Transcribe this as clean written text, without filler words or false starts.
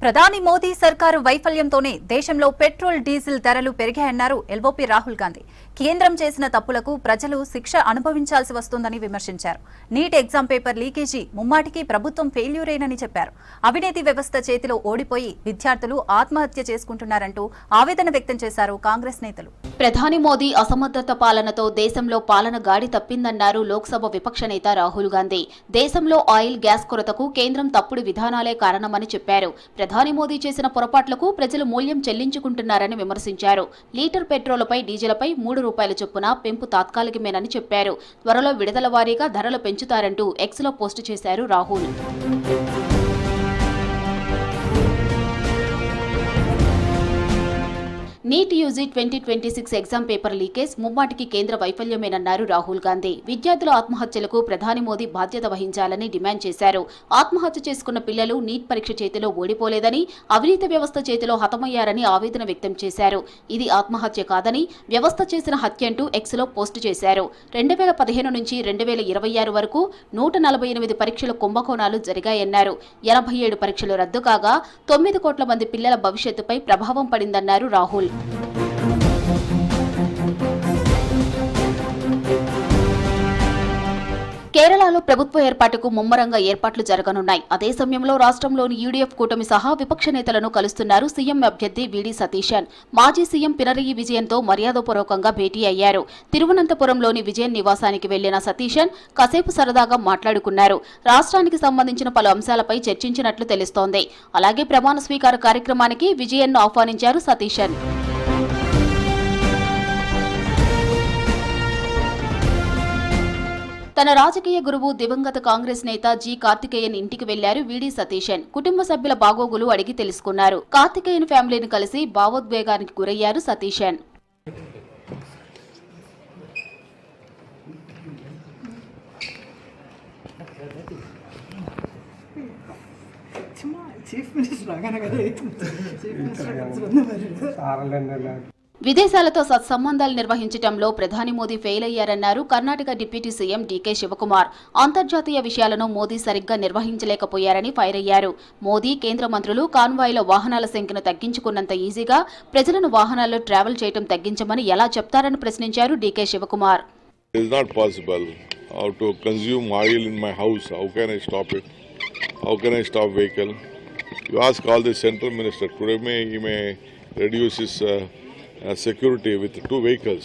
ప్రధాని మోదీ సర్కారు వైఫల్యంతోనే దేశంలో పెట్రోల్ డీజిల్ ధరలు పెరిగాయన్నారు ఎల్ఓపీ రాహుల్ గాంధీ. కేంద్రం చేసిన తప్పులకు ప్రజలు శిక్ష అనుభవించాల్సి వస్తుందని విమర్శించారు. నీట్ ఎగ్జామ్ పేపర్ లీకేజీ ముమ్మాటికి ప్రభుత్వం ఫెయిల్యూరేనని చెప్పారు. అవినీతి వ్యవస్థ చేతిలో ఓడిపోయి విద్యార్థులు ఆత్మహత్య చేసుకుంటున్నారంటూ ఆవేదన వ్యక్తం చేశారు కాంగ్రెస్ నేతలు. ప్రధాని మోదీ అసమర్థత పాలనతో దేశంలో పాలన గాడి తప్పిందన్నారు లోక్సభ విపక్ష నేత రాహుల్ గాంధీ. దేశంలో ఆయిల్ గ్యాస్ కొరతకు కేంద్రం తప్పుడు విధానాలే కారణమని చెప్పారు. ప్రధాని మోదీ చేసిన పొరపాట్లకు ప్రజలు మూల్యం చెల్లించుకుంటున్నారని విమర్శించారు. లీటర్ పెట్రోలుపై డీజిల్పై ₹3 చొప్పున పెంపు తాత్కాలికమేనని చెప్పారు. త్వరలో విడతల వారీగా ధరలు పెంచుతారంటూ ఎక్స్లో పోస్టు చేశారు Rahul. NEET UG 2026 exam paper leakage ముమ్మాటికి కేంద్ర వైఫల్యమేనన్నారు రాహుల్ గాంధీ. విద్యార్థుల ఆత్మహత్యలకు ప్రధాని మోదీ బాధ్యత వహించాలని డిమాండ్ చేశారు. ఆత్మహత్య చేసుకున్న పిల్లలు నీట్ పరీక్ష చేతిలో ఓడిపోలేదని, అవినీతి వ్యవస్థ చేతిలో హతమయ్యారని ఆవేదన వ్యక్తం చేశారు. ఇది ఆత్మహత్య కాదని వ్యవస్థ చేసిన హత్య అంటూ ఎక్స్లో పోస్టు చేశారు. 2015 నుంచి 2026 వరకు 148 పరీక్షల కుంభకోణాలు జరిగాయన్నారు. 87 పరీక్షలు రద్దు కాగా 9 కోట్ల మంది పిల్లల భవిష్యత్తుపై ప్రభావం పడిందన్నారు రాహుల్. కేరళలో ప్రభుత్వ ఏర్పాటుకు ముమ్మరంగా ఏర్పాట్లు జరగనున్నాయి. అదే సమయంలో రాష్ట్రంలోని యూడీఎఫ్ కూటమి సహా విపక్ష నేతలను కలుస్తున్నారు సీఎం అభ్యర్థి వీడి సతీశన్. మాజీ సీఎం పినరయి విజయన్తో మర్యాదపూర్వకంగా భేటీ అయ్యారు. తిరువనంతపురంలోని విజయన్ నివాసానికి వెళ్లిన సతీశన్ కాసేపు సరదాగా మాట్లాడుకున్నారు. రాష్ట్రానికి సంబంధించిన పలు అంశాలపై చర్చించినట్లు తెలుస్తోంది. అలాగే ప్రమాణ స్వీకార కార్యక్రమానికి విజయన్ను ఆహ్వానించారు సతీశన్. తన రాజకీయ గురువు దివంగత కాంగ్రెస్ నేత జి కార్తికేయన్ ఇంటికి వెళ్లారు వీడి సతీశన్. కుటుంబ సభ్యుల బాగోగులు అడిగి తెలుసుకున్నారు. కార్తికేయన్ ఫ్యామిలీని కలిసి భావోద్వేగానికి గురయ్యారు సతీశన్. విదేశాలతో సత్సంబంధాలు నిర్వహించడంలో ప్రధాని మోదీ ఫెయిల్ అయ్యారన్నారు Karnataka deputy CM DK Shivakumar. అంతర్జాతీయ విషయాలను మోదీ సరిగ్గా నిర్వహించలేకపోయారని ఫైర్ అయ్యారు. మోదీ కేంద్ర మంత్రులు కాన్వాయ్లో వాహనాల సంఖ్యను తగ్గించుకున్నంత ఈజీగా ప్రజలను వాహనాల్లో ట్రావెల్ చేయడం తగ్గించమని ఎలా చెప్తారని ప్రశ్నించారు DK Shivakumar. security with 2 vehicles.